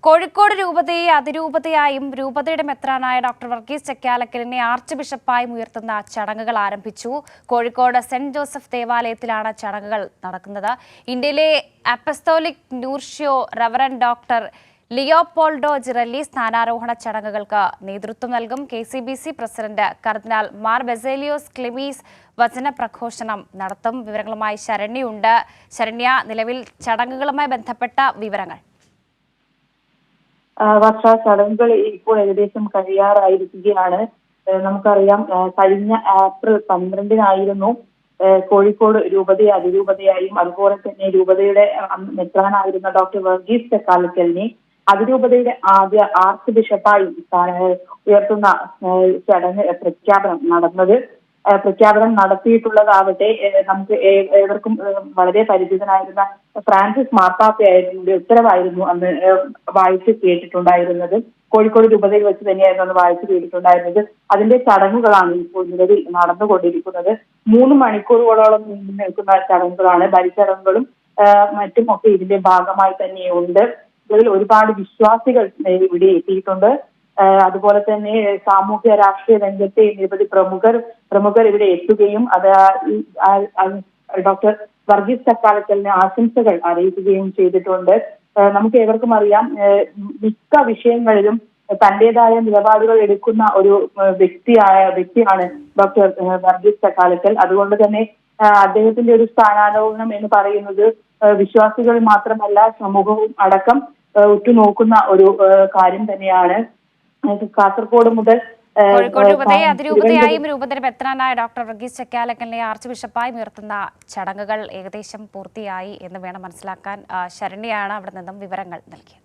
കോഴിക്കോട് രൂപതയെ അതിരൂപതയായും രൂപതയുടെ മെത്രാനായ doctor Varghese ചക്കാലക്കലിനെ arch ബിഷപ്പായും ഉയർത്തുന്ന ചടങ്ങുകൾ ആരംഭിച്ചു. കോഴിക്കോട് സെന്റ് ജോസഫ് ദേവാലയത്തിലാണ് ചടങ്ങുകൾ നടക്കുന്നത്. ഇന്ത്യയിലെ apostolic nuncio reverend doctor Leopoldo Girelli സ്ഥാനാരോഹണ ചടങ്ങുകൾക്ക് നേതൃത്വം നൽകും. KCBC പ്രസിഡന്റ് കർദിനാൾ മാർ ബസേലിയോസ് ക്ലിമീസ് വചന പ്രഘോഷണം നടത്തും. വിവരങ്ങളുമായി ശരണ്യയുണ്ട്. ശരണ്യ, നിലവിൽ ചടങ്ങുകളുമായി ബന്ധപ്പെട്ട വിവരങ്ങൾ. വർഷ ചടങ്ങുകൾ ഇപ്പോൾ ഏകദേശം കഴിയാറായിരിക്കുകയാണ്. നമുക്കറിയാം, കഴിഞ്ഞ ഏപ്രിൽ 12-നായിരുന്നു കോഴിക്കോട് രൂപതയെ അതിരൂപതയായും അതുപോലെ തന്നെ രൂപതയുടെ മെത്രാനായിരുന്ന ഡോക്ടർ വർഗീസ് ചക്കാലക്കലിനെ അതിരൂപതയുടെ ആദ്യ ആർച്ച് ബിഷപ്പായി ഉയർത്തുന്ന ചടങ്ങ് പ്രഖ്യാപനം നടത്തിയിട്ടുള്ളതാവട്ടെ നമുക്ക് ഏവർക്കും വളരെ പരിചിതനായിരുന്ന ഫ്രാൻസിസ് മാർപ്പാപ്പയായിരുന്നു ഉത്തരവായിരുന്നു അന്ന് വായിച്ചു കേട്ടിട്ടുണ്ടായിരുന്നത്. കോഴിക്കോട് രൂപതയിൽ വെച്ച് തന്നെയായിരുന്നു അന്ന് വായിച്ചു കേട്ടിട്ടുണ്ടായിരുന്നത്. അതിന്റെ ചടങ്ങുകളാണ് ഇപ്പോൾ നിലവിൽ നടന്നുകൊണ്ടിരിക്കുന്നത്. 3 മണിക്കൂറുകളോളം നീണ്ടു നിൽക്കുന്ന ചടങ്ങുകളാണ്. ബലിചടങ്ങുകളും മറ്റും ഒക്കെ ഇതിന്റെ ഭാഗമായി തന്നെയുണ്ട്. ഇതിൽ ഒരുപാട് വിശ്വാസികൾ ഇവിടെ എത്തിയിട്ടുണ്ട്. അതുപോലെ തന്നെ സാമൂഹ്യ രാഷ്ട്രീയ രംഗത്തെ നിരവധി പ്രമുഖർ ഇവിടെ എത്തുകയും ഡോക്ടർ വർഗീസ് ചക്കാലക്കലിന് ആശംസകൾ അറിയിക്കുകയും ചെയ്തിട്ടുണ്ട്. നമുക്ക് ഏവർക്കും അറിയാം, മിക്ക വിഷയങ്ങളിലും തന്റേതായ നിലപാടുകൾ എടുക്കുന്ന ഒരു വ്യക്തിയാണ് ഡോക്ടർ വർഗീസ് ചക്കാലക്കൽ. അതുകൊണ്ട് തന്നെ അദ്ദേഹത്തിന്റെ ഒരു സ്ഥാനാരോഹണം എന്ന് പറയുന്നത് വിശ്വാസികൾ മാത്രമല്ല, സമൂഹവും അടക്കം ഉറ്റുനോക്കുന്ന ഒരു കാര്യം തന്നെയാണ്. കാസർഗോഡ് മുതൽ കോഴിക്കോട് രൂപതയെ അതിരൂപതയായും രൂപതയുടെ മെത്രാനായ ഡോക്ടർ വർഗീസ് ചക്കാലക്കലിനെ ആർച്ച് ബിഷപ്പായും ഉയർത്തുന്ന ചടങ്ങുകൾ ഏകദേശം പൂർത്തിയായി എന്ന് വേണം മനസ്സിലാക്കാൻ. ശരണ്യയാണ് അവിടെ നിന്നും വിവരങ്ങൾ നൽകിയത്.